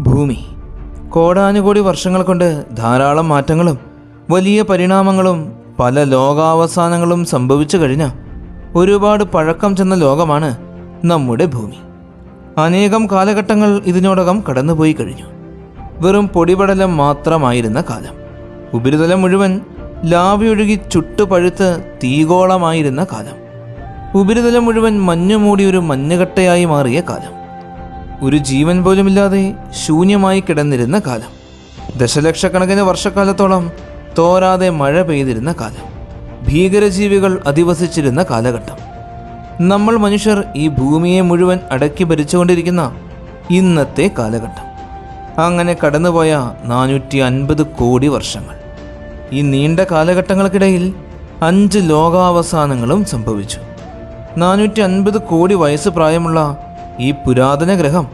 ഭൂമി കോടാനുകോടി വർഷങ്ങൾ കൊണ്ട് ധാരാളം മാറ്റങ്ങളും വലിയ പരിണാമങ്ങളും പല ലോകാവസാനങ്ങളും സംഭവിച്ചു കഴിഞ്ഞ ഒരുപാട് പഴക്കം ചെന്ന ലോകമാണ് നമ്മുടെ ഭൂമി. അനേകം കാലഘട്ടങ്ങൾ ഇതിനോടകം കടന്നുപോയി കഴിഞ്ഞു. വെറും പൊടിപടലം മാത്രമായിരുന്ന കാലം, ഉപരിതലം മുഴുവൻ ലാവയൊഴുകി ചുട്ടുപഴുത്ത് തീഗോളമായിരുന്ന കാലം, ഉപരിതലം മുഴുവൻ മഞ്ഞുമൂടി ഒരു മഞ്ഞുകട്ടയായി മാറിയ കാലം, ഒരു ജീവൻ പോലുമില്ലാതെ ശൂന്യമായി കിടന്നിരുന്ന കാലം, ദശലക്ഷക്കണക്കിന് വർഷക്കാലത്തോളം തോരാതെ മഴ പെയ്തിരുന്ന കാലം, ഭീകരജീവികൾ അധിവസിച്ചിരുന്ന കാലഘട്ടം, നമ്മൾ മനുഷ്യർ ഈ ഭൂമിയെ മുഴുവൻ അടക്കി ഭരിച്ചുകൊണ്ടിരിക്കുന്ന ഇന്നത്തെ കാലഘട്ടം. അങ്ങനെ കടന്നുപോയ 450 കോടി വർഷങ്ങൾ. ഈ നീണ്ട കാലഘട്ടങ്ങൾക്കിടയിൽ 5 ലോകാവസാനങ്ങളും സംഭവിച്ചു. 450 കോടി വയസ്സ് പ്രായമുള്ള ഈ പുരാതന ഗ്രഹം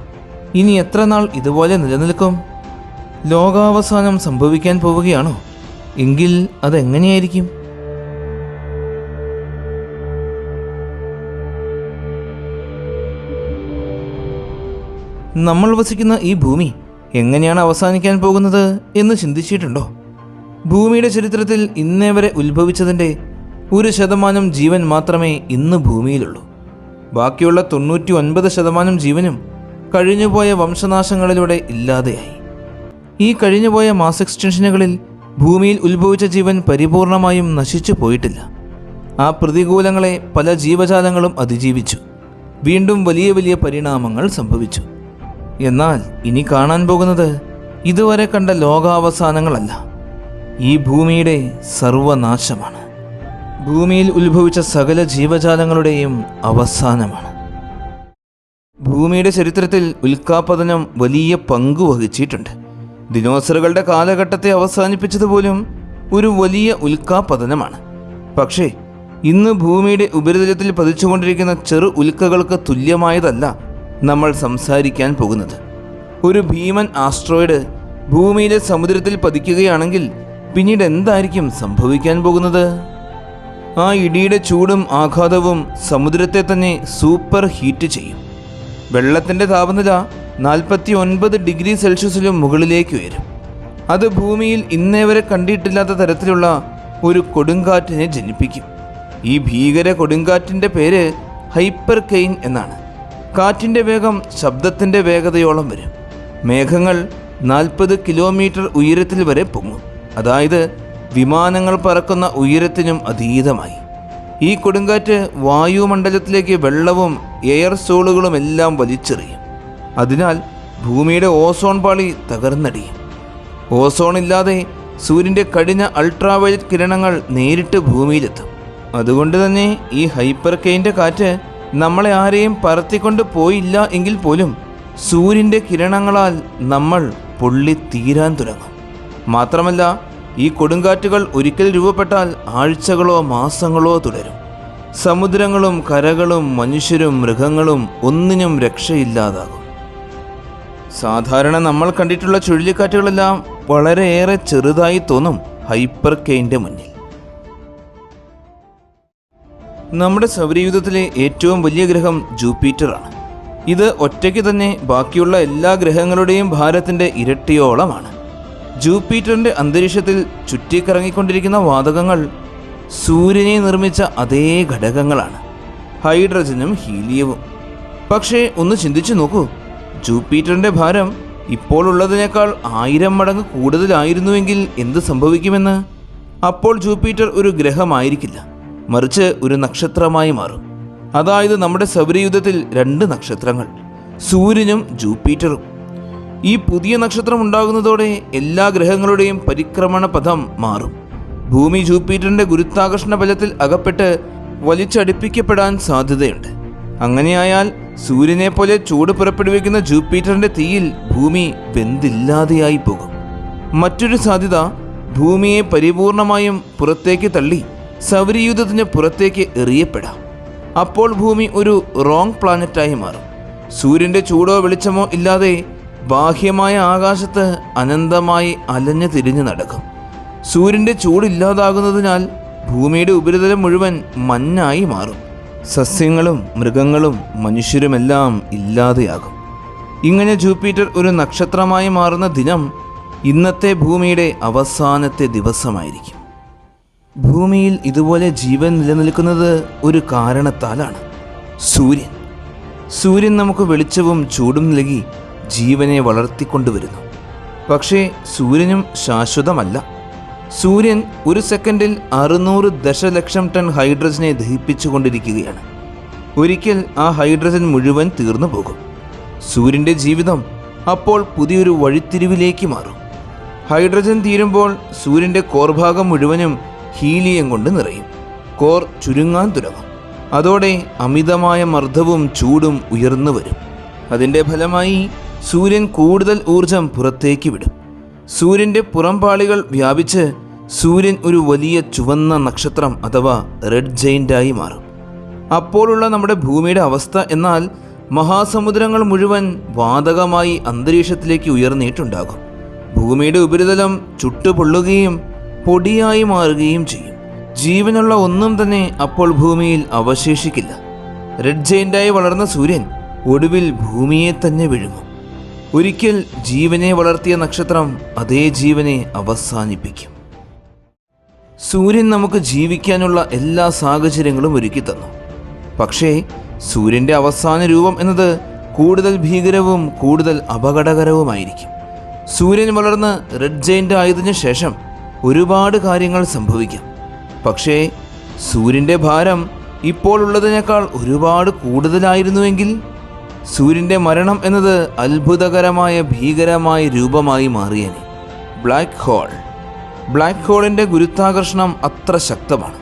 ഇനി എത്ര നാൾ ഇതുപോലെ നിലനിൽക്കും? ലോകാവസാനം സംഭവിക്കാൻ പോവുകയാണോ? എങ്കിൽ അതെങ്ങനെയായിരിക്കും? നമ്മൾ വസിക്കുന്ന ഈ ഭൂമി എങ്ങനെയാണ് അവസാനിക്കാൻ പോകുന്നത് എന്ന് ചിന്തിച്ചിട്ടുണ്ടോ? ഭൂമിയുടെ ചരിത്രത്തിൽ ഇന്നേ വരെ ഉത്ഭവിച്ചതിൻ്റെ 1% ജീവൻ മാത്രമേ ഇന്ന് ഭൂമിയിലുള്ളൂ. ബാക്കിയുള്ള 99% ജീവനും കഴിഞ്ഞുപോയ വംശനാശങ്ങളിലൂടെ ഇല്ലാതെയായി. ഈ കഴിഞ്ഞുപോയ മാസ് എക്സ്റ്റൻഷനുകളിൽ ഭൂമിയിൽ ഉത്ഭവിച്ച ജീവൻ പരിപൂർണമായും നശിച്ചു പോയിട്ടില്ല. ആ പ്രതികൂലങ്ങളെ പല ജീവജാലങ്ങളും അതിജീവിച്ചു. വീണ്ടും വലിയ വലിയ പരിണാമങ്ങൾ സംഭവിച്ചു. എന്നാൽ ഇനി കാണാൻ പോകുന്നത് ഇതുവരെ കണ്ട ലോകാവസാനങ്ങളല്ല, ഈ ഭൂമിയുടെ സർവനാശമാണ്. ഭൂമിയിൽ ഉത്ഭവിച്ച സകല ജീവജാലങ്ങളുടെയും അവസാനമാണ്. ഭൂമിയുടെ ചരിത്രത്തിൽ ഉൽക്കാപതനം വലിയ പങ്ക് വഹിച്ചിട്ടുണ്ട്. ദിനോസറുകളുടെ കാലഘട്ടത്തെ അവസാനിപ്പിച്ചതുപോലും ഒരു വലിയ ഉൽക്കാപതനമാണ്. പക്ഷേ ഇന്ന് ഭൂമിയുടെ ഉപരിതലത്തിൽ പതിച്ചുകൊണ്ടിരിക്കുന്ന ചെറു ഉൽക്കകൾക്ക് തുല്യമായതല്ല നമ്മൾ സംസാരിക്കാൻ പോകുന്നത്. ഒരു ഭീമൻ ആസ്ട്രോയിഡ് ഭൂമിയിലെ സമുദ്രത്തിൽ പതിക്കുകയാണെങ്കിൽ പിന്നീട് എന്തായിരിക്കും സംഭവിക്കാൻ പോകുന്നത്? ആ ഇടിയുടെ ചൂടും ആഘാതവും സമുദ്രത്തെ തന്നെ സൂപ്പർ ഹീറ്റ് ചെയ്യും. വെള്ളത്തിൻ്റെ താപനില 49 ഡിഗ്രി സെൽഷ്യസിലും മുകളിലേക്ക് ഉയരും. അത് ഭൂമിയിൽ ഇന്നേ വരെ കണ്ടിട്ടില്ലാത്ത തരത്തിലുള്ള ഒരു കൊടുങ്കാറ്റിനെ ജനിപ്പിക്കും. ഈ ഭീകര കൊടുങ്കാറ്റിൻ്റെ പേര് ഹൈപ്പർ കെയിൻ എന്നാണ്. കാറ്റിൻ്റെ വേഗം ശബ്ദത്തിൻ്റെ വേഗതയോളം വരും. മേഘങ്ങൾ 40 കിലോമീറ്റർ ഉയരത്തിൽ വരെ പൊങ്ങും. അതായത് വിമാനങ്ങൾ പറക്കുന്ന ഉയരത്തിനും അതീതമായി. ഈ കൊടുങ്കാറ്റ് വായുമണ്ഡലത്തിലേക്ക് വെള്ളവും എയർ സോളുകളും എല്ലാം വലിച്ചെറിയും. അതിനാൽ ഭൂമിയുടെ ഓസോൺ പാളി തകർന്നടിയും. ഓസോൺ ഇല്ലാതെ സൂര്യൻ്റെ കഠിന അൾട്രാവയലറ്റ് കിരണങ്ങൾ നേരിട്ട് ഭൂമിയിലെത്തും. അതുകൊണ്ട് തന്നെ ഈ ഹൈപ്പർ കെയിൻ്റെ കാറ്റ് നമ്മളെ ആരെയും പറത്തിക്കൊണ്ട് പോയില്ല എങ്കിൽ പോലും സൂര്യൻ്റെ കിരണങ്ങളാൽ നമ്മൾ പൊള്ളിത്തീരാൻ തുടങ്ങും. മാത്രമല്ല, ഈ കൊടുങ്കാറ്റുകൾ ഒരിക്കൽ രൂപപ്പെട്ടാൽ ആഴ്ചകളോ മാസങ്ങളോ തുടരും. സമുദ്രങ്ങളും കരകളും മനുഷ്യരും മൃഗങ്ങളും ഒന്നിനും രക്ഷയില്ലാതാകും. സാധാരണ നമ്മൾ കണ്ടിട്ടുള്ള ചുഴലിക്കാറ്റുകളെല്ലാം വളരെയേറെ ചെറുതായി തോന്നും ഹൈപ്പർ കെയിൻ്റെ മുന്നിൽ. നമ്മുടെ സൗരയൂഥത്തിലെ ഏറ്റവും വലിയ ഗ്രഹം ജൂപ്പിറ്ററാണ്. ഇത് ഒറ്റയ്ക്ക് തന്നെ ബാക്കിയുള്ള എല്ലാ ഗ്രഹങ്ങളുടെയും ഭാരത്തിൻ്റെ ഇരട്ടിയോളമാണ്. ജൂപ്പിറ്ററിൻ്റെ അന്തരീക്ഷത്തിൽ ചുറ്റിക്കറങ്ങിക്കൊണ്ടിരിക്കുന്ന വാതകങ്ങൾ സൂര്യനെ നിർമ്മിച്ച അതേ ഘടകങ്ങളാണ്, ഹൈഡ്രജനും ഹീലിയവും. പക്ഷേ ഒന്ന് ചിന്തിച്ചു നോക്കൂ, ജൂപ്പിറ്ററിൻ്റെ ഭാരം ഇപ്പോൾ ഉള്ളതിനേക്കാൾ 1000 മടങ്ങ് കൂടുതലായിരുന്നുവെങ്കിൽ എന്ത് സംഭവിക്കുമെന്ന്? അപ്പോൾ ജൂപ്പിറ്റർ ഒരു ഗ്രഹമായിരിക്കില്ല, മറിച്ച് ഒരു നക്ഷത്രമായി മാറും. അതായത് നമ്മുടെ സൗരയൂഥത്തിൽ 2 നക്ഷത്രങ്ങൾ, സൂര്യനും ജൂപ്പിറ്ററും. ഈ പുതിയ നക്ഷത്രം ഉണ്ടാകുന്നതോടെ എല്ലാ ഗ്രഹങ്ങളുടെയും പരിക്രമണ പഥം മാറും. ഭൂമി ജൂപ്പിറ്ററിൻ്റെ ഗുരുത്വാകർഷണ ബലത്തിൽ അകപ്പെട്ട് വലിച്ചടിപ്പിക്കപ്പെടാൻ സാധ്യതയുണ്ട്. അങ്ങനെയായാൽ സൂര്യനെ പോലെ ചൂട് പുറപ്പെടുവിക്കുന്ന ജൂപ്പിറ്ററിൻ്റെ തീയിൽ ഭൂമി വെന്തില്ലാതെയായി പോകും. മറ്റൊരു സാധ്യത, ഭൂമിയെ പരിപൂർണമായും പുറത്തേക്ക് തള്ളി സൗരയൂഥത്തിന് പുറത്തേക്ക് എറിയപ്പെടാം. അപ്പോൾ ഭൂമി ഒരു റോങ് പ്ലാനറ്റായി മാറും. സൂര്യൻ്റെ ചൂടോ വെളിച്ചമോ ഇല്ലാതെ ബാഹ്യമായ ആകാശത്ത് അനന്തമായി അലഞ്ഞു തിരിഞ്ഞു നടക്കും. സൂര്യൻ്റെ ചൂടില്ലാതാകുന്നതിനാൽ ഭൂമിയുടെ ഉപരിതലം മുഴുവൻ മഞ്ഞായി മാറും. സസ്യങ്ങളും മൃഗങ്ങളും മനുഷ്യരുമെല്ലാം ഇല്ലാതെയാകും. ഇങ്ങനെ ജൂപ്പിറ്റർ ഒരു നക്ഷത്രമായി മാറുന്ന ദിനം ഇന്നത്തെ ഭൂമിയുടെ അവസാനത്തെ ദിവസമായിരിക്കും. ഭൂമിയിൽ ഇതുപോലെ ജീവൻ നിലനിൽക്കുന്നത് ഒരു കാരണത്താലാണ്. സൂര്യൻ നമുക്ക് വെളിച്ചവും ചൂടും നൽകി ജീവനെ വളർത്തിക്കൊണ്ടുവരുന്നു. പക്ഷേ സൂര്യനും ശാശ്വതമല്ല. സൂര്യൻ ഒരു സെക്കൻഡിൽ 600 ദശലക്ഷം ടൺ ഹൈഡ്രജനെ ദഹിപ്പിച്ചുകൊണ്ടിരിക്കുകയാണ്. ഒരിക്കൽ ആ ഹൈഡ്രജൻ മുഴുവൻ തീർന്നു പോകും. സൂര്യൻ്റെ ജീവിതം അപ്പോൾ പുതിയൊരു വഴിത്തിരിവിലേക്ക് മാറും. ഹൈഡ്രജൻ തീരുമ്പോൾ സൂര്യൻ്റെ കോർഭാഗം മുഴുവനും ഹീലിയം കൊണ്ട് നിറയും. കോർ ചുരുങ്ങാൻ തുടങ്ങും. അതോടെ അമിതമായ മർദ്ദവും ചൂടും ഉയർന്നു വരും. അതിൻ്റെ ഫലമായി സൂര്യൻ കൂടുതൽ ഊർജം പുറത്തേക്ക് വിടും. സൂര്യൻ്റെ പുറംപാളികൾ വ്യാപിച്ച് സൂര്യൻ ഒരു വലിയ ചുവന്ന നക്ഷത്രം അഥവാ റെഡ് ജെയിൻ്റായി മാറും. അപ്പോഴുള്ള നമ്മുടെ ഭൂമിയുടെ അവസ്ഥ എന്നാൽ മഹാസമുദ്രങ്ങൾ മുഴുവൻ വാതകമായി അന്തരീക്ഷത്തിലേക്ക് ഉയർന്നിട്ടുണ്ടാകും. ഭൂമിയുടെ ഉപരിതലം ചുട്ടുപൊള്ളുകയും പൊടിയായി മാറുകയും ചെയ്യും. ജീവനുള്ള ഒന്നും തന്നെ അപ്പോൾ ഭൂമിയിൽ അവശേഷിക്കില്ല. റെഡ് ജെയിൻ്റായി വളർന്ന സൂര്യൻ ഒടുവിൽ ഭൂമിയെ തന്നെ വിഴുങ്ങും. ഒരിക്കൽ ജീവനെ വളർത്തിയ നക്ഷത്രം അതേ ജീവനെ അവസാനിപ്പിക്കും. സൂര്യൻ നമുക്ക് ജീവിക്കാനുള്ള എല്ലാ സാഹചര്യങ്ങളും ഒരുക്കി തന്നു. പക്ഷേ സൂര്യൻ്റെ അവസാന രൂപം എന്നത് കൂടുതൽ ഭീകരവും കൂടുതൽ അപകടകരവുമായിരിക്കും. സൂര്യൻ വളർന്ന് റെഡ് ജെയിൻ്റ് ആയതിനു ശേഷം ഒരുപാട് കാര്യങ്ങൾ സംഭവിക്കാം. പക്ഷേ സൂര്യൻ്റെ ഭാരം ഇപ്പോൾ ഉള്ളതിനേക്കാൾ ഒരുപാട് കൂടുതലായിരുന്നുവെങ്കിൽ സൂര്യൻ്റെ മരണം എന്നത് അത്ഭുതകരമായ ഭീകരമായ രൂപമായി മാറിയേനെ. ബ്ലാക്ക് ഹോളിൻ്റെ ഗുരുത്വാകർഷണം അത്ര ശക്തമാണ്.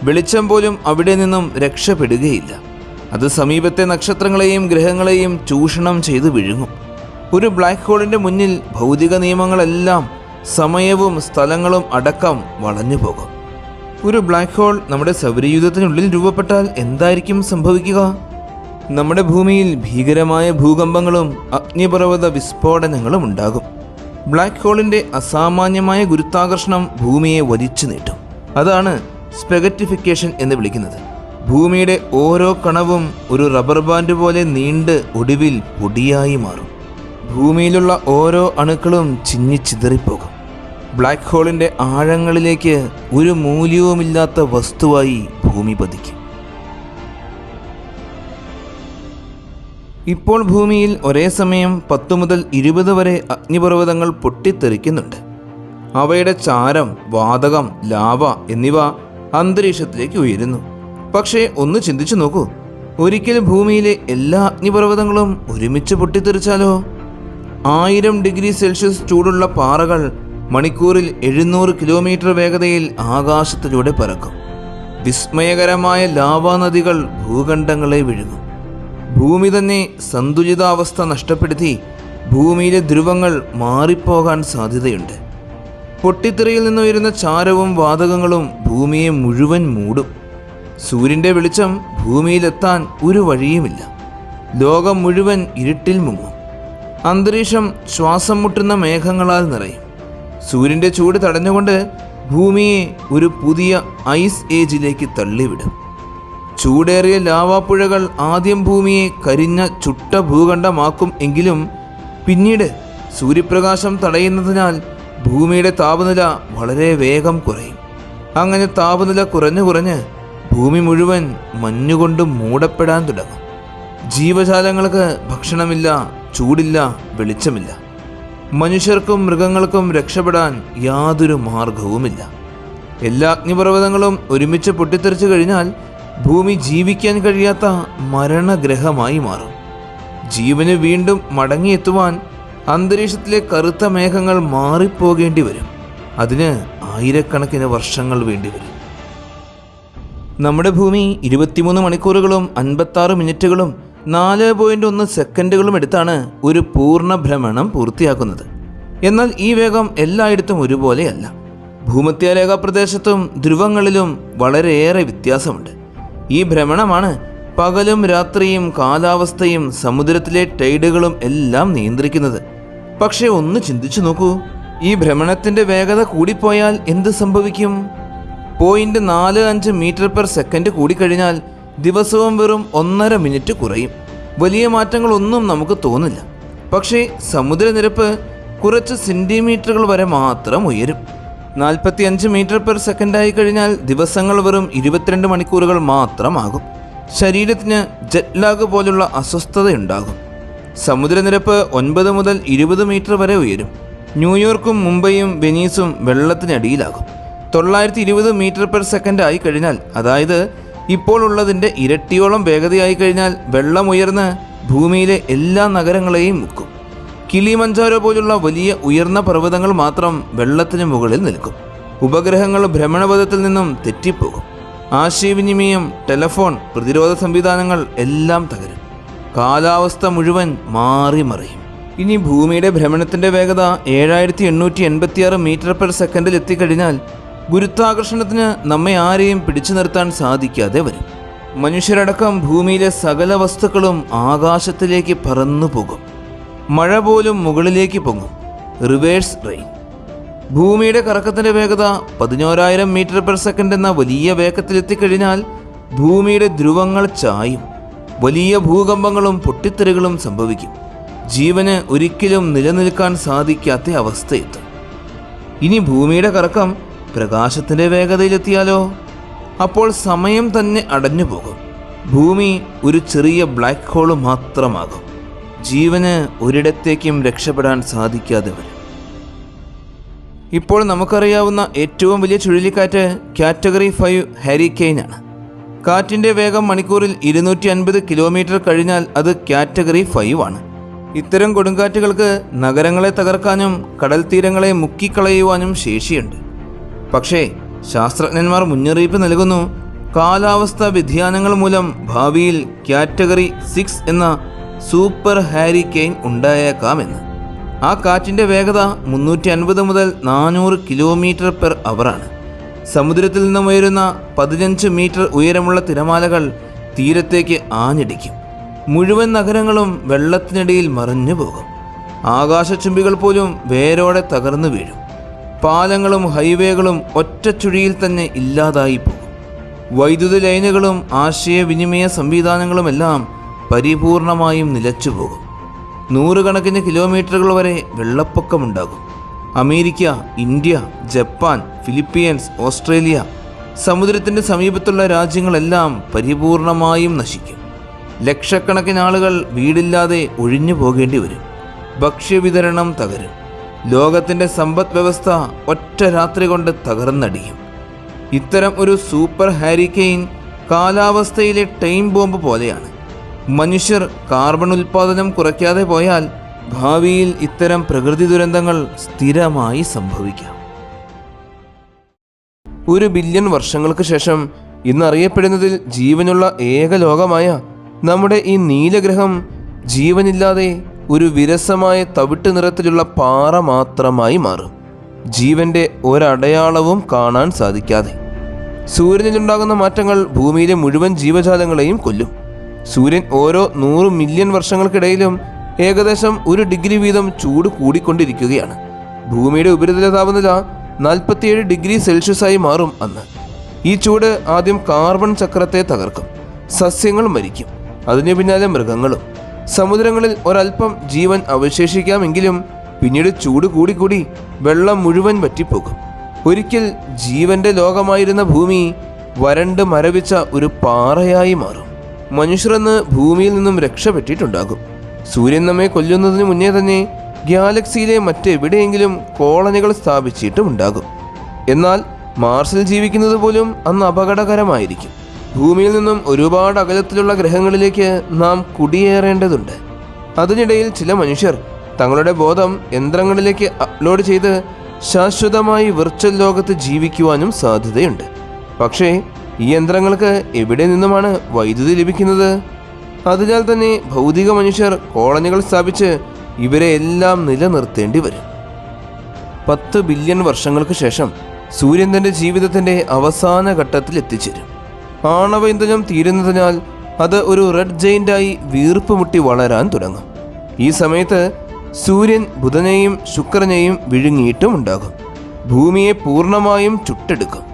വെളിച്ചം പോലും അവിടെ നിന്നും രക്ഷപ്പെടുകയില്ല. അത് സമീപത്തെ നക്ഷത്രങ്ങളെയും ഗ്രഹങ്ങളെയും ചൂഷണം ചെയ്ത് വിഴുങ്ങും. ഒരു ബ്ലാക്ക് ഹോളിൻ്റെ മുന്നിൽ ഭൗതിക നിയമങ്ങളെല്ലാം സമയവും സ്ഥലങ്ങളും അടക്കം വളഞ്ഞു പോകും. ഒരു ബ്ലാക്ക് ഹോൾ നമ്മുടെ സൗരയൂഥത്തിനുള്ളിൽ രൂപപ്പെട്ടാൽ എന്തായിരിക്കും സംഭവിക്കുക? നമ്മുടെ ഭൂമിയിൽ ഭീകരമായ ഭൂകമ്പങ്ങളും അഗ്നിപർവ്വത വിസ്ഫോടനങ്ങളും ഉണ്ടാകും. ബ്ലാക്ക് ഹോളിൻ്റെ അസാമാന്യമായ ഗുരുത്വാകർഷണം ഭൂമിയെ വലിച്ചു നീട്ടും. അതാണ് സ്പെഗറ്റിഫിക്കേഷൻ എന്ന് വിളിക്കുന്നത്. ഭൂമിയുടെ ഓരോ കണവും ഒരു റബ്ബർ ബാൻഡ് പോലെ നീണ്ട് ഒടുവിൽ പൊടിയായി മാറും. ഭൂമിയിലുള്ള ഓരോ അണുക്കളും ചിന്നിച്ചിതറിപ്പോകും. ബ്ലാക്ക് ഹോളിൻ്റെ ആഴങ്ങളിലേക്ക് ഒരു മൂല്യവുമില്ലാത്ത വസ്തുവായി ഭൂമി പതിക്കും. ഇപ്പോൾ ഭൂമിയിൽ ഒരേ സമയം 10 മുതൽ 20 വരെ അഗ്നിപർവ്വതങ്ങൾ പൊട്ടിത്തെറിക്കുന്നുണ്ട്. അവയുടെ ചാരം, വാതകം, ലാവ എന്നിവ അന്തരീക്ഷത്തിലേക്ക് ഉയരുന്നു. പക്ഷേ ഒന്ന് ചിന്തിച്ചു നോക്കൂ, ഒരിക്കൽ ഭൂമിയിലെ എല്ലാ അഗ്നിപർവ്വതങ്ങളും ഒരുമിച്ച് പൊട്ടിത്തെറിച്ചാലോ? 1000 ഡിഗ്രി സെൽഷ്യസ് ചൂടുള്ള പാറകൾ മണിക്കൂറിൽ 700 കിലോമീറ്റർ വേഗതയിൽ ആകാശത്തിലൂടെ പറക്കും. വിസ്മയകരമായ ലാവാ നദികൾ ഭൂഖണ്ഡങ്ങളെ വിഴുങ്ങും. ഭൂമി തന്നെ സന്തുലിതാവസ്ഥ നഷ്ടപ്പെടുത്തി ഭൂമിയിലെ ധ്രുവങ്ങൾ മാറിപ്പോകാൻ സാധ്യതയുണ്ട്. പൊട്ടിത്തെറിയിൽ നിന്നുയരുന്ന ചാരവും വാതകങ്ങളും ഭൂമിയെ മുഴുവൻ മൂടും. സൂര്യൻ്റെ വെളിച്ചം ഭൂമിയിലെത്താൻ ഒരു വഴിയുമില്ല. ലോകം മുഴുവൻ ഇരുട്ടിൽ മുങ്ങും. അന്തരീക്ഷം ശ്വാസം മുട്ടുന്ന മേഘങ്ങളാൽ നിറയും. സൂര്യൻ്റെ ചൂട് തടഞ്ഞുകൊണ്ട് ഭൂമിയെ ഒരു പുതിയ ഐസ് ഏജിലേക്ക് തള്ളിവിടും. ചൂടേറിയ ലാവാപ്പുഴകൾ ആദ്യം ഭൂമിയെ കരിഞ്ഞ ചുട്ട ഭൂഖണ്ഡമാക്കും. എങ്കിലും പിന്നീട് സൂര്യപ്രകാശം തടയുന്നതിനാൽ ഭൂമിയുടെ താപനില വളരെ വേഗം കുറയും. അങ്ങനെ താപനില കുറഞ്ഞ് ഭൂമി മുഴുവൻ മഞ്ഞുകൊണ്ട് മൂടപ്പെടാൻ തുടങ്ങും. ജീവജാലങ്ങൾക്ക് ഭക്ഷണമില്ല, ചൂടില്ല, വെളിച്ചമില്ല. മനുഷ്യർക്കും മൃഗങ്ങൾക്കും രക്ഷപ്പെടാൻ യാതൊരു മാർഗവുമില്ല. എല്ലാ അഗ്നിപർവ്വതങ്ങളും ഒരുമിച്ച് പൊട്ടിത്തെറിച്ചു കഴിഞ്ഞാൽ ഭൂമി ജീവിക്കാൻ കഴിയാത്ത മരണഗ്രഹമായി മാറും. ജീവന് വീണ്ടും മടങ്ങിയെത്തുവാൻ അന്തരീക്ഷത്തിലെ കറുത്ത മേഘങ്ങൾ മാറിപ്പോകേണ്ടി വരും. അതിന് ആയിരക്കണക്കിന് വർഷങ്ങൾ വേണ്ടിവരും. നമ്മുടെ ഭൂമി 23 മണിക്കൂറുകളും 56 മിനിറ്റുകളും 4.1 സെക്കൻഡുകളും എടുത്താണ് ഒരു പൂർണ്ണ ഭ്രമണം പൂർത്തിയാക്കുന്നത്. എന്നാൽ ഈ വേഗം എല്ലായിടത്തും ഒരുപോലെയല്ല. ഭൂമധ്യരേഖാ പ്രദേശത്തും ധ്രുവങ്ങളിലും വളരെയേറെ വ്യത്യാസമുണ്ട്. ഈ ഭ്രമണമാണ് പകലും രാത്രിയും കാലാവസ്ഥയും സമുദ്രത്തിലെ ടൈഡുകളും എല്ലാം നിയന്ത്രിക്കുന്നത്. പക്ഷേ ഒന്ന് ചിന്തിച്ചു നോക്കൂ, ഈ ഭ്രമണത്തിൻ്റെ വേഗത കൂടിപ്പോയാൽ എന്ത് സംഭവിക്കും? 0.45 മീറ്റർ പെർ സെക്കൻഡ് കൂടിക്കഴിഞ്ഞാൽ ദിവസവും വെറും 1.5 മിനിറ്റ് കുറയും. വലിയ മാറ്റങ്ങളൊന്നും നമുക്ക് തോന്നില്ല. പക്ഷേ സമുദ്രനിരപ്പ് കുറച്ച് സെൻറ്റിമീറ്ററുകൾ വരെ മാത്രം ഉയരും. 45 മീറ്റർ പെർ സെക്കൻഡായി കഴിഞ്ഞാൽ ദിവസങ്ങൾ വെറും 22 മണിക്കൂറുകൾ മാത്രമാകും. ശരീരത്തിന് ജെറ്റ് ലാഗ് പോലുള്ള അസ്വസ്ഥതയുണ്ടാകും. സമുദ്രനിരപ്പ് 9 മുതൽ 20 മീറ്റർ വരെ ഉയരും. ന്യൂയോർക്കും മുംബൈയും വെനീസും വെള്ളത്തിനടിയിലാകും. 920 മീറ്റർ പെർ സെക്കൻഡ് ആയി കഴിഞ്ഞാൽ, അതായത് ഇപ്പോൾ ഉള്ളതിൻ്റെ ഇരട്ടിയോളം വേഗതയായി കഴിഞ്ഞാൽ വെള്ളം ഉയർന്ന് ഭൂമിയിലെ എല്ലാ നഗരങ്ങളെയും മുക്കും. കിളിമഞ്ചാരോ പോലുള്ള വലിയ ഉയർന്ന പർവ്വതങ്ങൾ മാത്രം വെള്ളത്തിന് മുകളിൽ നിൽക്കും. ഉപഗ്രഹങ്ങൾ ഭ്രമണപഥത്തിൽ നിന്നും തെറ്റിപ്പോകും. ആശയവിനിമയം, ടെലഫോൺ, പ്രതിരോധ സംവിധാനങ്ങൾ എല്ലാം തകരും. കാലാവസ്ഥ മുഴുവൻ മാറി മറിയും. ഇനി ഭൂമിയുടെ ഭ്രമണത്തിൻ്റെ വേഗത 7886 മീറ്റർ പെർ സെക്കൻഡിൽ എത്തിക്കഴിഞ്ഞാൽ ഗുരുത്വാകർഷണത്തിന് നമ്മെ ആരെയും പിടിച്ചു നിർത്താൻ സാധിക്കാതെ വരും. മനുഷ്യരടക്കം ഭൂമിയിലെ സകല വസ്തുക്കളും ആകാശത്തിലേക്ക് പറന്നു പോകും. മഴ പോലും മുകളിലേക്ക് പൊങ്ങും. Reverse rain. ഭൂമിയുടെ കറക്കത്തിൻ്റെ വേഗത 11000 മീറ്റർ പെർ സെക്കൻഡ് എന്ന വലിയ വേഗത്തിലെത്തിക്കഴിഞ്ഞാൽ ഭൂമിയുടെ ധ്രുവങ്ങൾ ചായും. വലിയ ഭൂകമ്പങ്ങളും പൊട്ടിത്തെറികളും സംഭവിക്കും. ജീവന് ഒരിക്കലും നിലനിൽക്കാൻ സാധിക്കാത്ത അവസ്ഥയെത്തും. ഇനി ഭൂമിയുടെ കറക്കം പ്രകാശത്തിൻ്റെ വേഗതയിലെത്തിയാലോ? അപ്പോൾ സമയം തന്നെ അടഞ്ഞു പോകും. ഭൂമി ഒരു ചെറിയ ബ്ലാക്ക് ഹോൾ മാത്രമാകും. ജീവന് ഒരിടത്തേക്കും രക്ഷപ്പെടാൻ സാധിക്കാതെ വരും. ഇപ്പോൾ നമുക്കറിയാവുന്ന ഏറ്റവും വലിയ ചുഴലിക്കാറ്റ് കാറ്റഗറി 5 ഹാരിക്കെയിനാണ്. കാറ്റിൻ്റെ വേഗം മണിക്കൂറിൽ 250 കിലോമീറ്റർ കഴിഞ്ഞാൽ അത് കാറ്റഗറി 5 ആണ്. ഇത്തരം കൊടുങ്കാറ്റുകൾക്ക് നഗരങ്ങളെ തകർക്കാനും കടൽ തീരങ്ങളെ മുക്കിക്കളയുവാനും ശേഷിയുണ്ട്. പക്ഷേ ശാസ്ത്രജ്ഞന്മാർ മുന്നറിയിപ്പ് നൽകുന്നു, കാലാവസ്ഥാ വ്യതിയാനങ്ങൾ മൂലം ഭാവിയിൽ കാറ്റഗറി 6 എന്ന സൂപ്പർ ഹാരിക്കെയിൻ ഉണ്ടായേക്കാമെന്ന്. ആ കാറ്റിൻ്റെ വേഗത 350 മുതൽ 400 കിലോമീറ്റർ പെർ അവറാണ്. സമുദ്രത്തിൽ നിന്നും ഉയരുന്ന 15 മീറ്റർ ഉയരമുള്ള തിരമാലകൾ തീരത്തേക്ക് ആഞ്ഞടിക്കും. മുഴുവൻ നഗരങ്ങളും വെള്ളത്തിനിടയിൽ മറിഞ്ഞു പോകും. ആകാശചുംബികൾ പോലും വേരോടെ തകർന്നു വീഴും. പാലങ്ങളും ഹൈവേകളും ഒറ്റ ചുഴിയിൽ തന്നെ ഇല്ലാതായി പോകും. വൈദ്യുത ലൈനുകളും ആശയവിനിമയ സംവിധാനങ്ങളുമെല്ലാം പരിപൂർണമായും നിലച്ചു പോകും. 100 കണക്കിന് കിലോമീറ്ററുകൾ വരെ വെള്ളപ്പൊക്കമുണ്ടാകും. America, India, Japan, Philippines, Australia, സമുദ്രത്തിൻ്റെ സമീപത്തുള്ള രാജ്യങ്ങളെല്ലാം പരിപൂർണമായും നശിക്കും. ലക്ഷക്കണക്കിന് ആളുകൾ വീടില്ലാതെ ഒഴിഞ്ഞു പോകേണ്ടി വരും. ഭക്ഷ്യവിതരണം തകരും. ലോകത്തിൻ്റെ സമ്പദ് വ്യവസ്ഥ ഒറ്റ രാത്രി കൊണ്ട് തകർന്നടിയും. ഇത്തരം ഒരു സൂപ്പർ ഹാരിക്കെയിൻ കാലാവസ്ഥയിലെ ടൈം ബോംബ് പോലെയാണ്. മനുഷ്യർ കാർബൺ ഉൽപ്പാദനം കുറയ്ക്കാതെ പോയാൽ ഭാവിയിൽ ഇത്തരം പ്രകൃതി ദുരന്തങ്ങൾ സ്ഥിരമായി സംഭവിക്കാം. 1 ബില്യൺ വർഷങ്ങൾക്ക് ശേഷം ഇന്നറിയപ്പെടുന്നതിൽ ജീവനുള്ള ഏക ലോകമായ നമ്മുടെ ഈ നീലഗ്രഹം ജീവനില്ലാതെ ഒരു വിരസമായ തവിട്ട് നിറത്തിലുള്ള പാറ മാത്രമായി മാറും. ജീവന്റെ ഒരടയാളവും കാണാൻ സാധിക്കാതെ. സൂര്യനിലുണ്ടാകുന്ന മാറ്റങ്ങൾ ഭൂമിയിലെ മുഴുവൻ ജീവജാലങ്ങളെയും കൊല്ലും. സൂര്യൻ ഓരോ 100 മില്യൺ വർഷങ്ങൾക്കിടയിലും ഏകദേശം 1 ഡിഗ്രി വീതം ചൂട് കൂടിക്കൊണ്ടിരിക്കുകയാണ്. ഭൂമിയുടെ ഉപരിതല താപനില 47 ഡിഗ്രി സെൽഷ്യസായി മാറും അന്ന്. ഈ ചൂട് ആദ്യം കാർബൺ ചക്രത്തെ തകർക്കും. സസ്യങ്ങൾ മരിക്കും. അതിനു പിന്നാലെ മൃഗങ്ങളും. സമുദ്രങ്ങളിൽ ഒരൽപ്പം ജീവൻ അവശേഷിക്കാമെങ്കിലും പിന്നീട് ചൂട് കൂടിക്കൂടി വെള്ളം മുഴുവൻ വറ്റിപ്പോകും. ഒരിക്കൽ ജീവന്റെ ലോകമായിരുന്ന ഭൂമി വരണ്ട് മരവിച്ച ഒരു പാറയായി മാറും. മനുഷ്യരെന്ന് ഭൂമിയിൽ നിന്നും രക്ഷപ്പെട്ടിട്ടുണ്ടാകും. സൂര്യൻ നമ്മെ കൊല്ലുന്നതിന് മുന്നേ തന്നെ ഗാലക്സിയിലെ മറ്റെവിടെയെങ്കിലും കോളനികൾ സ്ഥാപിച്ചിട്ടുമുണ്ടാകും. എന്നാൽ മാർസിൽ ജീവിക്കുന്നത് പോലും അന്ന് അപകടകരമായിരിക്കും. ഭൂമിയിൽ നിന്നും ഒരുപാട് അകലത്തിലുള്ള ഗ്രഹങ്ങളിലേക്ക് നാം കുടിയേറേണ്ടതുണ്ട്. അതിനിടയിൽ ചില മനുഷ്യർ തങ്ങളുടെ ബോധം യന്ത്രങ്ങളിലേക്ക് അപ്ലോഡ് ചെയ്ത് ശാശ്വതമായി വിർച്വൽ ലോകത്ത് ജീവിക്കുവാനും സാധ്യതയുണ്ട്. പക്ഷേ ഈ യന്ത്രങ്ങൾക്ക് എവിടെ നിന്നുമാണ് വൈദ്യുതി ലഭിക്കുന്നത്? അതിനാൽ തന്നെ ഭൗതിക മനുഷ്യർ കോളനികൾ സ്ഥാപിച്ച് ഇവരെ എല്ലാം നിലനിർത്തേണ്ടി വരും. 10 ബില്യൺ വർഷങ്ങൾക്ക് ശേഷം സൂര്യൻ തൻ്റെ ജീവിതത്തിൻ്റെ അവസാന ഘട്ടത്തിൽ എത്തിച്ചേരും. ആണവ ഇന്ധനം തീരുന്നതിനാൽ അത് ഒരു റെഡ് ജെയിൻ്റായി വീർപ്പ് മുട്ടി വളരാൻ തുടങ്ങും. ഈ സമയത്ത് സൂര്യൻ ബുധനെയും ശുക്രനെയും വിഴുങ്ങിയിട്ടും ഉണ്ടാകും. ഭൂമിയെ പൂർണ്ണമായും ചുട്ടെടുക്കും.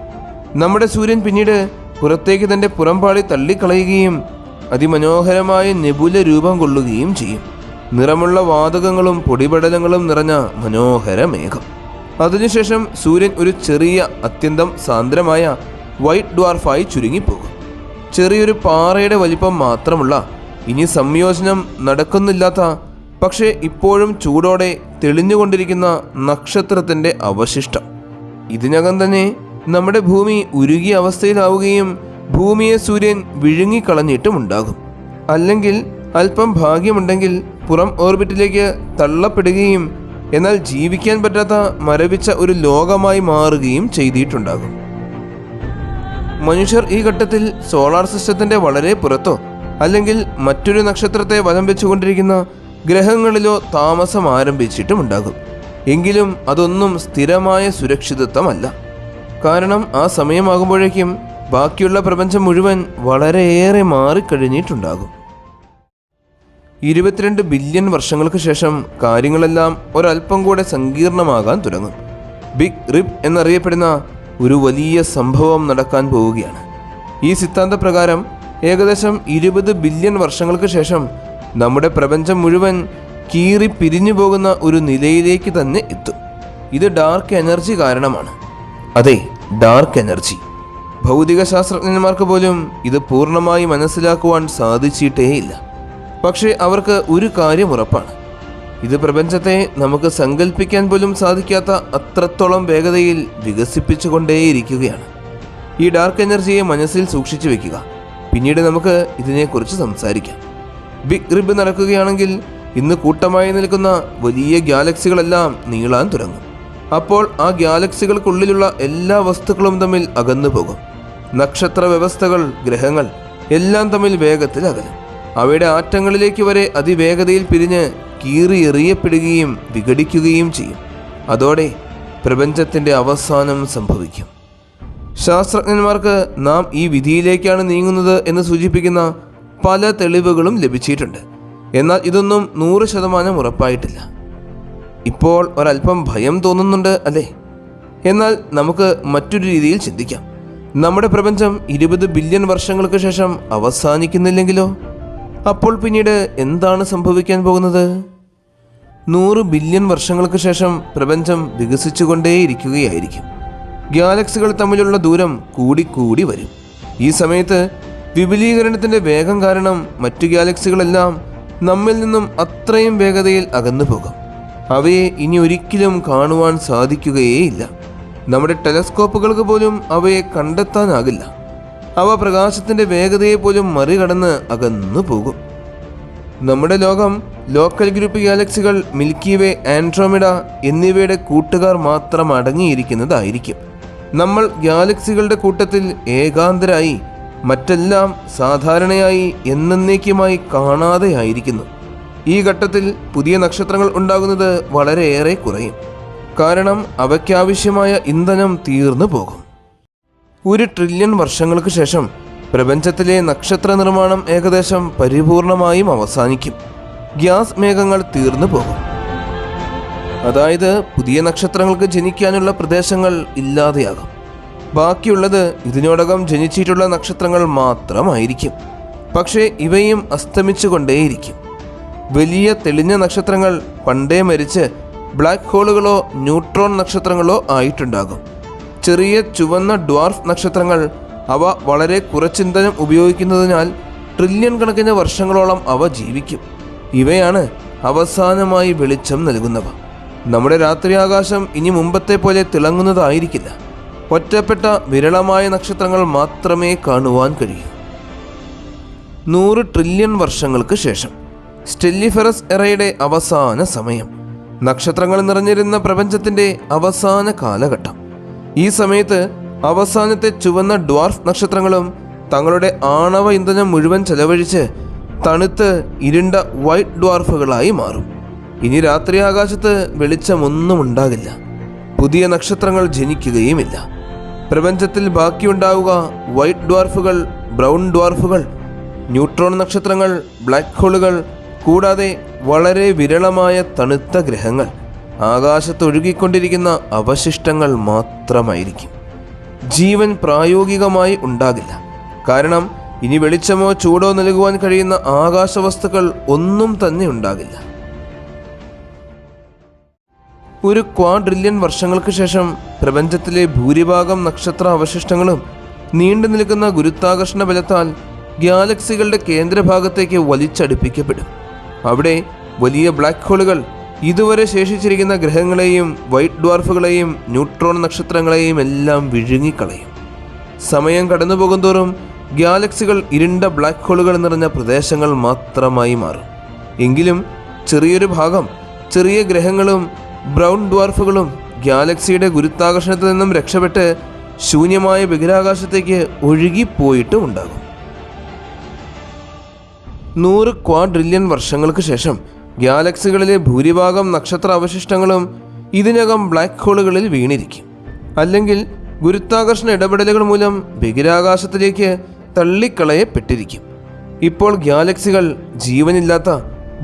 നമ്മുടെ സൂര്യൻ പിന്നീട് പുറത്തേക്ക് തൻ്റെ പുറംപാളി തള്ളിക്കളയുകയും അതിമനോഹരമായ നെബുല രൂപം കൊള്ളുകയും ചെയ്യും. നിറമുള്ള വാതകങ്ങളും പൊടിപടലങ്ങളും നിറഞ്ഞ മനോഹര മേഘം. അതിനുശേഷം സൂര്യൻ ഒരു ചെറിയ അത്യന്തം സാന്ദ്രമായ വൈറ്റ് ഡ്വാർഫായി ചുരുങ്ങിപ്പോകും. ചെറിയൊരു പാറയുടെ വലിപ്പം മാത്രമുള്ള, ഇനി സംയോജനം നടക്കുന്നില്ലാത്ത, പക്ഷേ ഇപ്പോഴും ചൂടോടെ തെളിഞ്ഞുകൊണ്ടിരിക്കുന്ന നക്ഷത്രത്തിൻ്റെ അവശിഷ്ടം. ഇതിനകം തന്നെ നമ്മുടെ ഭൂമി ഉരുകിയ അവസ്ഥയിലാവുകയും ഭൂമിയെ സൂര്യൻ വിഴുങ്ങിക്കളഞ്ഞിട്ടുമുണ്ടാകും. അല്ലെങ്കിൽ അല്പം ഭാഗ്യമുണ്ടെങ്കിൽ പുറം ഓർബിറ്റിലേക്ക് തള്ളപ്പെടുകയും എന്നാൽ ജീവിക്കാൻ പറ്റാത്ത മരവിച്ച ഒരു ലോകമായി മാറുകയും ചെയ്തിട്ടുണ്ടാകും. മനുഷ്യർ ഈ ഘട്ടത്തിൽ സോളാർ സിസ്റ്റത്തിന്റെ വളരെ പുറത്തോ അല്ലെങ്കിൽ മറ്റൊരു നക്ഷത്രത്തെ വലം വെച്ചുകൊണ്ടിരിക്കുന്ന ഗ്രഹങ്ങളിലോ താമസം ആരംഭിച്ചിട്ടുമുണ്ടാകും. എങ്കിലും അതൊന്നും സ്ഥിരമായ സുരക്ഷിതത്വമല്ല. കാരണം ആ സമയമാകുമ്പോഴേക്കും ബാക്കിയുള്ള പ്രപഞ്ചം മുഴുവൻ വളരെയേറെ മാറിക്കഴിഞ്ഞിട്ടുണ്ടാകും. 22 ബില്യൺ വർഷങ്ങൾക്ക് ശേഷം കാര്യങ്ങളെല്ലാം ഒരല്പം കൂടെ സങ്കീർണമാകാൻ തുടങ്ങും. ബിഗ് റിപ്പ് എന്നറിയപ്പെടുന്ന ഒരു വലിയ സംഭവം നടക്കാൻ പോവുകയാണ്. ഈ സിദ്ധാന്തപ്രകാരം ഏകദേശം 20 ബില്യൺ വർഷങ്ങൾക്ക് ശേഷം നമ്മുടെ പ്രപഞ്ചം മുഴുവൻ കീറി പിരിഞ്ഞു പോകുന്ന ഒരു നിലയിലേക്ക് തന്നെ എത്തും. ഇത് ഡാർക്ക് എനർജി കാരണമാണ്. അതെ, ഡാർക്ക് എനർജി. ഭൗതിക ശാസ്ത്രജ്ഞന്മാർക്ക് പോലും ഇത് പൂർണ്ണമായി മനസ്സിലാക്കുവാൻ സാധിച്ചിട്ടേയില്ല. പക്ഷേ അവർക്ക് ഒരു കാര്യം ഉറപ്പാണ്: ഇത് പ്രപഞ്ചത്തെ നമുക്ക് സങ്കല്പിക്കാൻ പോലും സാധിക്കാത്ത അത്രത്തോളം വേഗതയിൽ വികസിപ്പിച്ചുകൊണ്ടേയിരിക്കുകയാണ്. ഈ ഡാർക്ക് എനർജിയെ മനസ്സിൽ സൂക്ഷിച്ചു വെക്കുക. പിന്നീട് നമുക്ക് ഇതിനെക്കുറിച്ച് സംസാരിക്കാം. ബിഗ് റിബ് നടക്കുകയാണെങ്കിൽ ഇന്ന് കൂട്ടമായി നിൽക്കുന്ന വലിയ ഗാലക്സികളെല്ലാം നീളാൻ തുടങ്ങും. അപ്പോൾ ആ ഗാലക്സികൾക്കുള്ളിലുള്ള എല്ലാ വസ്തുക്കളും തമ്മിൽ അകന്നു പോകും. നക്ഷത്ര വ്യവസ്ഥകൾ, ഗ്രഹങ്ങൾ എല്ലാം തമ്മിൽ വേഗത്തിൽ അകലും. അവയുടെ ആറ്റങ്ങളിലേക്ക് വരെ അതിവേഗതയിൽ പിരിഞ്ഞ് കീറി എറിയപ്പെടുകയും വിഘടിക്കുകയും ചെയ്യും. അതോടെ പ്രപഞ്ചത്തിൻ്റെ അവസാനം സംഭവിക്കും. ശാസ്ത്രജ്ഞന്മാർക്ക് നാം ഈ വിധിയിലേക്കാണ് നീങ്ങുന്നത് എന്ന് സൂചിപ്പിക്കുന്ന പല തെളിവുകളും ലഭിച്ചിട്ടുണ്ട്. എന്നാൽ ഇതൊന്നും 100% ഉറപ്പായിട്ടില്ല. ഇപ്പോൾ ഒരല്പം ഭയം തോന്നുന്നുണ്ട്, അല്ലേ? എന്നാൽ നമുക്ക് മറ്റൊരു രീതിയിൽ ചിന്തിക്കാം. നമ്മുടെ പ്രപഞ്ചം 20 ബില്യൺ വർഷങ്ങൾക്ക് ശേഷം അവസാനിക്കുന്നില്ലെങ്കിലോ? അപ്പോൾ പിന്നീട് എന്താണ് സംഭവിക്കാൻ പോകുന്നത്? 100 ബില്യൺ വർഷങ്ങൾക്ക് ശേഷം പ്രപഞ്ചം വികസിച്ചുകൊണ്ടേയിരിക്കുകയായിരിക്കും. ഗാലക്സികൾ തമ്മിലുള്ള ദൂരം കൂടിക്കൂടി വരും. ഈ സമയത്ത് വിപുലീകരണത്തിൻ്റെ വേഗം കാരണം മറ്റു ഗാലക്സികളെല്ലാം നമ്മിൽ നിന്നും അത്രയും വേഗതയിൽ അകന്നു പോകും. അവയെ ഇനി ഒരിക്കലും കാണുവാൻ സാധിക്കുകയേയില്ല. നമ്മുടെ ടെലസ്കോപ്പുകൾക്ക് പോലും അവയെ കണ്ടെത്താനാകില്ല. അവ പ്രകാശത്തിൻ്റെ വേഗതയെ പോലും മറികടന്ന് അകന്നു പോകും. നമ്മുടെ ലോകം ലോക്കൽ ഗ്രൂപ്പ് ഗാലക്സികൾ, മിൽക്കി വേ, ആൻഡ്രോമിഡ എന്നിവയുടെ കൂട്ടുകാർ മാത്രം അടങ്ങിയിരിക്കുന്നതായിരിക്കും. നമ്മൾ ഗാലക്സികളുടെ കൂട്ടത്തിൽ ഏകാന്തരായി, മറ്റെല്ലാം സാധാരണയായി എന്നേക്കുമായി കാണാതെയായിരിക്കുന്നു. ഈ ഘട്ടത്തിൽ പുതിയ നക്ഷത്രങ്ങൾ ഉണ്ടാകുന്നത് വളരെയേറെ കുറയും. കാരണം അവയ്ക്കാവശ്യമായ ഇന്ധനം തീർന്നു പോകും. 1 ട്രില്യൺ വർഷങ്ങൾക്ക് ശേഷം പ്രപഞ്ചത്തിലെ നക്ഷത്ര നിർമ്മാണം ഏകദേശം പരിപൂർണമായും അവസാനിക്കും. ഗ്യാസ് മേഘങ്ങൾ തീർന്നു പോകും. അതായത് പുതിയ നക്ഷത്രങ്ങൾക്ക് ജനിക്കാനുള്ള പ്രദേശങ്ങൾ ഇല്ലാതെയാകും. ബാക്കിയുള്ളത് ഇതിനോടകം ജനിച്ചിട്ടുള്ള നക്ഷത്രങ്ങൾ മാത്രമായിരിക്കും. പക്ഷേ ഇവയും അസ്തമിച്ചുകൊണ്ടേയിരിക്കും. വലിയ തെളിഞ്ഞ നക്ഷത്രങ്ങൾ പണ്ടേ മരിച്ച് ബ്ലാക്ക് ഹോളുകളോ ന്യൂട്രോൺ നക്ഷത്രങ്ങളോ ആയിട്ടുണ്ടാകും. ചെറിയ ചുവന്ന ഡ്വാർഫ് നക്ഷത്രങ്ങൾ, അവ വളരെ കുറച്ചിന്ധനം ഉപയോഗിക്കുന്നതിനാൽ ട്രില്യൺ കണക്കിന് വർഷങ്ങളോളം അവ ജീവിക്കും. ഇവയാണ് അവസാനമായി വെളിച്ചം നൽകുന്നവ. നമ്മുടെ രാത്രി ആകാശം ഇനി മുമ്പത്തെ പോലെ തിളങ്ങുന്നതായിരിക്കില്ല. ഒറ്റപ്പെട്ട വിരളമായ നക്ഷത്രങ്ങൾ മാത്രമേ കാണുവാൻ കഴിയൂ. 100 ട്രില്യൺ വർഷങ്ങൾക്ക് ശേഷം സ്റ്റെല്ലിഫെറസ് എറയുടെ അവസാന സമയം, നക്ഷത്രങ്ങൾ നിറഞ്ഞിരുന്ന പ്രപഞ്ചത്തിൻ്റെ അവസാന കാലഘട്ടം. ഈ സമയത്ത് അവസാനത്തെ ചുവന്ന ഡ്വാർഫ് നക്ഷത്രങ്ങളും തങ്ങളുടെ ആണവ ഇന്ധനം മുഴുവൻ ചെലവഴിച്ച് തണുത്ത് ഇരുണ്ട വൈറ്റ് ഡ്വാർഫുകളായി മാറും. ഇനി രാത്രി ആകാശത്ത് വെളിച്ചമൊന്നും ഉണ്ടാകില്ല. പുതിയ നക്ഷത്രങ്ങൾ ജനിക്കുകയുമില്ല. പ്രപഞ്ചത്തിൽ ബാക്കിയുണ്ടാവുക വൈറ്റ് ഡ്വാർഫുകൾ, ബ്രൗൺ ഡ്വാർഫുകൾ, ന്യൂട്രോൺ നക്ഷത്രങ്ങൾ, ബ്ലാക്ക് ഹോളുകൾ, കൂടാതെ വളരെ വിരളമായ തണുത്ത ഗ്രഹങ്ങൾ, ആകാശത്തൊഴുകിക്കൊണ്ടിരിക്കുന്ന അവശിഷ്ടങ്ങൾ മാത്രമായിരിക്കും. ജീവൻ പ്രായോഗികമായി ഉണ്ടാകില്ല. കാരണം ഇനി വെളിച്ചമോ ചൂടോ നൽകുവാൻ കഴിയുന്ന ആകാശവസ്തുക്കൾ ഒന്നും തന്നെ ഉണ്ടാകില്ല. ഒരു ക്വാഡ്രില്യൺ വർഷങ്ങൾക്ക് ശേഷം പ്രപഞ്ചത്തിലെ ഭൂരിഭാഗം നക്ഷത്ര അവശിഷ്ടങ്ങളും നീണ്ടു നിൽക്കുന്ന ഗുരുത്വാകർഷണ ബലത്താൽ ഗാലക്സികളുടെ കേന്ദ്രഭാഗത്തേക്ക് വലിച്ചടുപ്പിക്കപ്പെടും. അവിടെ വലിയ ബ്ലാക്ക് ഹോളുകൾ ഇതുവരെ ശേഷിച്ചിരിക്കുന്ന ഗ്രഹങ്ങളെയും വൈറ്റ് ഡ്വാർഫുകളെയും ന്യൂട്രോൺ നക്ഷത്രങ്ങളെയും എല്ലാം വിഴുങ്ങിക്കളയും. സമയം കടന്നുപോകുന്തോറും ഗാലക്സികൾ ഇരുണ്ട ബ്ലാക്ക് ഹോളുകൾ നിറഞ്ഞ പ്രദേശങ്ങൾ മാത്രമായി മാറും. എങ്കിലും ചെറിയൊരു ഭാഗം ചെറിയ ഗ്രഹങ്ങളും ബ്രൗൺ ഡ്വാർഫുകളും ഗാലക്സിയുടെ ഗുരുത്വാകർഷണത്തിൽ നിന്നും രക്ഷപ്പെട്ട് ശൂന്യമായ ബഹിരാകാശത്തേക്ക് ഒഴുകിപ്പോയിട്ടും ഉണ്ടാകും. 100 ക്വാഡ്രില്യൺ വർഷങ്ങൾക്ക് ശേഷം ഗാലക്സികളിലെ ഭൂരിഭാഗം നക്ഷത്ര അവശിഷ്ടങ്ങളും ഇതിനകം ബ്ലാക്ക് ഹോളുകളിൽ വീണിരിക്കും. അല്ലെങ്കിൽ ഗുരുത്വാകർഷണ ഇടപെടലുകൾ മൂലം ബഹിരാകാശത്തിലേക്ക് തള്ളിക്കളയപ്പെട്ടിരിക്കും. ഇപ്പോൾ ഗാലക്സികൾ ജീവനില്ലാത്ത,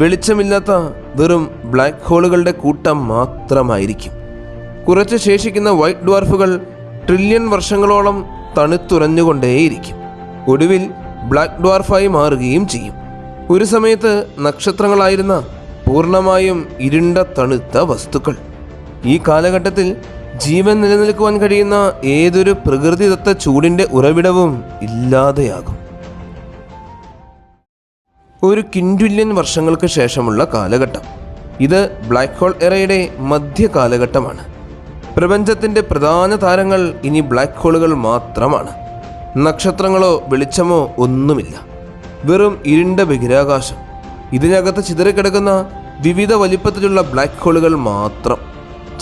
വെളിച്ചമില്ലാത്ത വെറും ബ്ലാക്ക് ഹോളുകളുടെ കൂട്ടം മാത്രമായിരിക്കും. കുറച്ച് ശേഷിക്കുന്ന വൈറ്റ് ഡ്വാർഫുകൾ ട്രില്യൺ വർഷങ്ങളോളം തണുത്തുറഞ്ഞുകൊണ്ടേയിരിക്കും. ഒടുവിൽ ബ്ലാക്ക് ഡ്വാർഫായി മാറുകയും ചെയ്യും. ഒരു സമയത്ത് നക്ഷത്രങ്ങളായിരുന്ന പൂർണ്ണമായും ഇരുണ്ട തണുത്ത വസ്തുക്കൾ. ഈ കാലഘട്ടത്തിൽ ജീവൻ നിലനിൽക്കുവാൻ കഴിയുന്ന ഏതൊരു പ്രകൃതിദത്ത ചൂടിൻ്റെ ഉറവിടവും ഇല്ലാതെയാകും. ഒരു ക്വിൻറ്റില്യൺ വർഷങ്ങൾക്ക് ശേഷമുള്ള കാലഘട്ടം. ഇത് ബ്ലാക്ക് ഹോൾ എറയുടെ മധ്യകാലഘട്ടമാണ്. പ്രപഞ്ചത്തിൻ്റെ പ്രധാന താരങ്ങൾ ഇനി ബ്ലാക്ക് ഹോളുകൾ മാത്രമാണ്. നക്ഷത്രങ്ങളോ വെളിച്ചമോ ഒന്നുമില്ല. വെറും ഇരുണ്ട ബഹിരാകാശം. ഇതിനകത്ത് ചിതറിക്കിടക്കുന്ന വിവിധ വലിപ്പത്തിലുള്ള ബ്ലാക്ക് ഹോളുകൾ മാത്രം.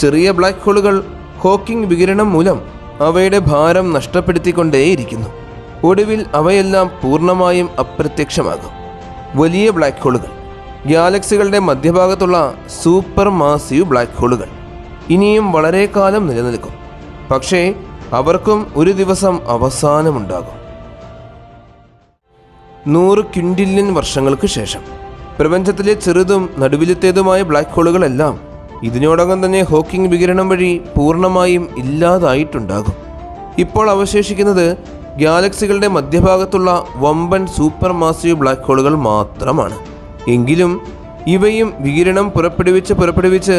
ചെറിയ ബ്ലാക്ക് ഹോളുകൾ ഹോക്കിംഗ് വികിരണം മൂലം അവയുടെ ഭാരം നഷ്ടപ്പെടുത്തിക്കൊണ്ടേയിരിക്കുന്നു. ഒടുവിൽ അവയെല്ലാം പൂർണ്ണമായും അപ്രത്യക്ഷമാകും. വലിയ ബ്ലാക്ക് ഹോളുകൾ, ഗാലക്സികളുടെ മധ്യഭാഗത്തുള്ള സൂപ്പർ മാസീവ് ബ്ലാക്ക് ഹോളുകൾ ഇനിയും വളരെ കാലം നിലനിൽക്കും. പക്ഷേ അവർക്കും ഒരു ദിവസം അവസാനമുണ്ടാകും. 100 ക്വിൻറ്റില്യൺ വർഷങ്ങൾക്ക് ശേഷം പ്രപഞ്ചത്തിലെ ചെറുതും നടുവിലത്തേതുമായ ബ്ലാക്ക് ഹോളുകളെല്ലാം ഇതിനോടകം തന്നെ ഹോക്കിംഗ് വികിരണം വഴി പൂർണ്ണമായും ഇല്ലാതായിട്ടുണ്ടാകും. ഇപ്പോൾ അവശേഷിക്കുന്നത് ഗാലക്സികളുടെ മധ്യഭാഗത്തുള്ള വമ്പൻ സൂപ്പർ മാസീവ് ബ്ലാക്ക് ഹോളുകൾ മാത്രമാണ്. എങ്കിലും ഇവയും വികിരണം പുറപ്പെടുവിച്ച്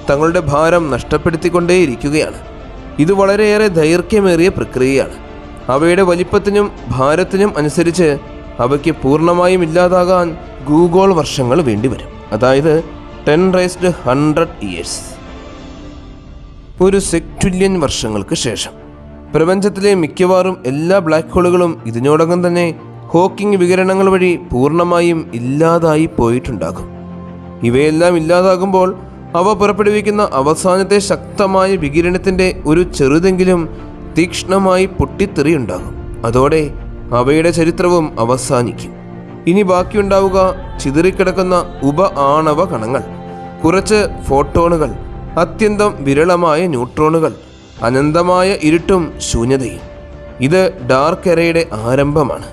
തങ്ങളുടെ ഭാരം നഷ്ടപ്പെടുത്തിക്കൊണ്ടേയിരിക്കുകയാണ്. ഇത് വളരെയേറെ ദൈർഘ്യമേറിയ പ്രക്രിയയാണ്. അവയുടെ വലിപ്പത്തിനും ഭാരത്തിനും അനുസരിച്ച് അവയ്ക്ക് പൂർണ്ണമായും ഇല്ലാതാകാൻ ഗൂഗോൾ വർഷങ്ങൾ വേണ്ടിവരും. അതായത് 10⁻100 ഇയേഴ്സ്. ഒരു സെക്ട്രില്യൺ വർഷങ്ങൾക്ക് ശേഷം പ്രപഞ്ചത്തിലെ മിക്കവാറും എല്ലാ ബ്ലാക്ക് ഹോളുകളും ഇതിനോടകം തന്നെ ഹോക്കിംഗ് വികിരണങ്ങൾ വഴി പൂർണ്ണമായും ഇല്ലാതായി പോയിട്ടുണ്ടാകും. ഇവയെല്ലാം ഇല്ലാതാകുമ്പോൾ അവ പുറപ്പെടുവിക്കുന്ന അവസാനത്തെ ശക്തമായ വികിരണത്തിൻ്റെ ഒരു ചെറുതെങ്കിലും തീക്ഷ്ണമായി പൊട്ടിത്തെറിയുണ്ടാകും. അതോടെ അവയുടെ ചരിത്രവും അവസാനിക്കും. ഇനി ബാക്കിയുണ്ടാവുക ചിതറിക്കിടക്കുന്ന ആണവ കണങ്ങൾ, കുറച്ച് ഫോട്ടോണുകൾ, അത്യന്തം വിരളമായ ന്യൂട്രോണുകൾ, അനന്തമായ ഇരുട്ടും ശൂന്യതയും. ഇത് ഡാർക്ക് എറയുടെ ആരംഭമാണ്.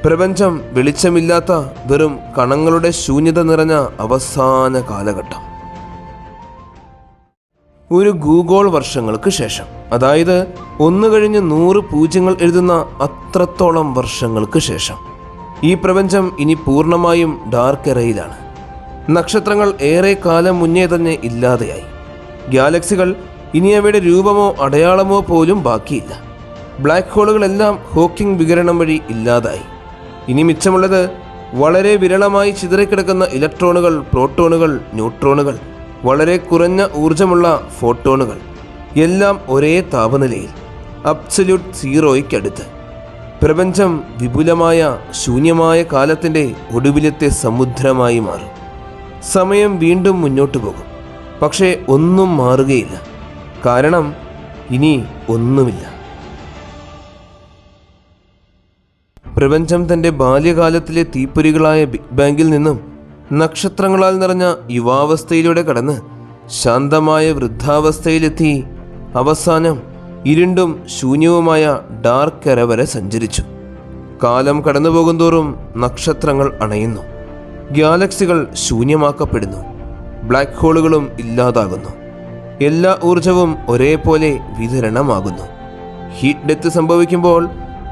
പ്രപഞ്ചം വെളിച്ചമില്ലാത്ത വെറും കണങ്ങളുടെ ശൂന്യത നിറഞ്ഞ അവസാന കാലഘട്ടം. ഒരു ഗൂഗോൾ വർഷങ്ങൾക്ക് ശേഷം, അതായത് 1 + 100 എഴുതുന്ന അത്രത്തോളം വർഷങ്ങൾക്ക് ശേഷം, ഈ പ്രപഞ്ചം ഇനി പൂർണ്ണമായും ഡാർക്ക് എറയിലാണ്. നക്ഷത്രങ്ങൾ ഏറെ കാലം മുന്നേ തന്നെ ഇല്ലാതെയായി. ഗാലക്സികൾ ഇനി അവയുടെ രൂപമോ അടയാളമോ പോലും ബാക്കിയില്ല. ബ്ലാക്ക് ഹോളുകളെല്ലാം ഹോക്കിംഗ് വികിരണം വഴി ഇല്ലാതായി. ഇനി മിച്ചമുള്ളത് വളരെ വിരളമായി ചിതറിക്കിടക്കുന്ന ഇലക്ട്രോണുകൾ, പ്രോട്ടോണുകൾ, ന്യൂട്രോണുകൾ, വളരെ കുറഞ്ഞ ഊർജമുള്ള ഫോട്ടോണുകൾ, എല്ലാം ഒരേ താപനിലയിൽ അബ്സല്യൂട്ട് സീറോയ്ക്കടുത്ത്. പ്രപഞ്ചം വിപുലമായ ശൂന്യമായ കാലത്തിൻ്റെ ഒടുവിലത്തെ സമുദ്രമായി മാറും. സമയം വീണ്ടും മുന്നോട്ട് പോകും. പക്ഷേ ഒന്നും മാറുകയില്ല. കാരണം ഇനി ഒന്നുമില്ല. പ്രപഞ്ചം തൻ്റെ ബാല്യകാലത്തിലെ തീപ്പൊരികളായ ബിഗ് ബാങ്കിൽ നിന്നും നക്ഷത്രങ്ങളാൽ നിറഞ്ഞ യുവാവസ്ഥയിലൂടെ കടന്ന് ശാന്തമായ വൃദ്ധാവസ്ഥയിലെത്തി അവസാനം ഇരുണ്ടും ശൂന്യവുമായ ഡാർക്ക് എറ വരെ സഞ്ചരിച്ചു. കാലം കടന്നുപോകുന്തോറും നക്ഷത്രങ്ങൾ അണയുന്നു, ഗാലക്സികൾ ശൂന്യമാക്കപ്പെടുന്നു, ബ്ലാക്ക് ഹോളുകളും ഇല്ലാതാകുന്നു, എല്ലാ ഊർജവും ഒരേപോലെ വിതരണമാകുന്നു. ഹീറ്റ് ഡെത്ത് സംഭവിക്കുമ്പോൾ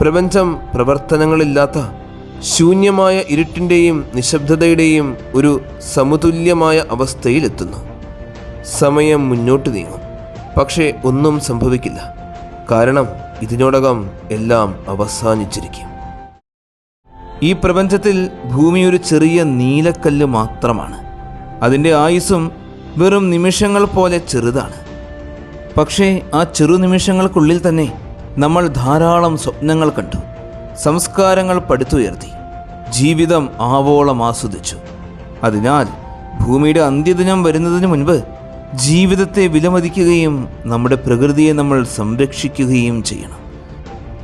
പ്രപഞ്ചം പ്രവർത്തനങ്ങളില്ലാത്ത ശൂന്യമായ ഇരുട്ടിൻ്റെയും നിശബ്ദതയുടെയും ഒരു സമതുല്യമായ അവസ്ഥയിലെത്തുന്നു. സമയം മുന്നോട്ട് നീങ്ങും, പക്ഷേ ഒന്നും സംഭവിക്കില്ല. കാരണം ഇതിനോടകം എല്ലാം അവസാനിച്ചിരിക്കും. ഈ പ്രപഞ്ചത്തിൽ ഭൂമി ഒരു ചെറിയ നീലക്കല്ല് മാത്രമാണ്. അതിൻ്റെ ആയുസ്സും വെറും നിമിഷങ്ങൾ പോലെ ചെറുതാണ്. പക്ഷേ ആ ചെറു നിമിഷങ്ങൾക്കുള്ളിൽ തന്നെ നമ്മൾ ധാരാളം സ്വപ്നങ്ങൾ കണ്ടു, സംസ്കാരങ്ങൾ പടുത്തുയർത്തി, ജീവിതം ആവോളം ആസ്വദിച്ചു. അതിനാൽ ഭൂമിയുടെ അന്ത്യദിനം വരുന്നതിന് മുൻപ് ജീവിതത്തെ വിലമതിക്കുകയും നമ്മുടെ പ്രകൃതിയെ നമ്മൾ സംരക്ഷിക്കുകയും ചെയ്യണം.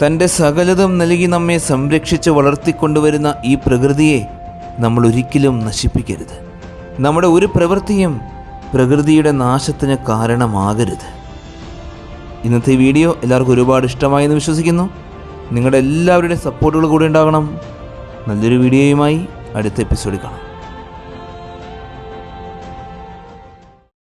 തൻ്റെ സകലതും നൽകി നമ്മെ സംരക്ഷിച്ച് വളർത്തിക്കൊണ്ടുവരുന്ന ഈ പ്രകൃതിയെ നമ്മൾ ഒരിക്കലും നശിപ്പിക്കരുത്. നമ്മുടെ ഒരു പ്രവൃത്തിയും പ്രകൃതിയുടെ നാശത്തിന് കാരണമാകരുത്. ഇന്നത്തെ വീഡിയോ എല്ലാവർക്കും ഒരുപാട് ഇഷ്ടമായെന്ന് വിശ്വസിക്കുന്നു. നിങ്ങളുടെ എല്ലാവരുടെയും സപ്പോർട്ടുകൾ കൂടെ ഉണ്ടാകണം. നല്ലൊരു വീഡിയോയുമായി അടുത്ത എപ്പിസോഡിൽ കാണാം.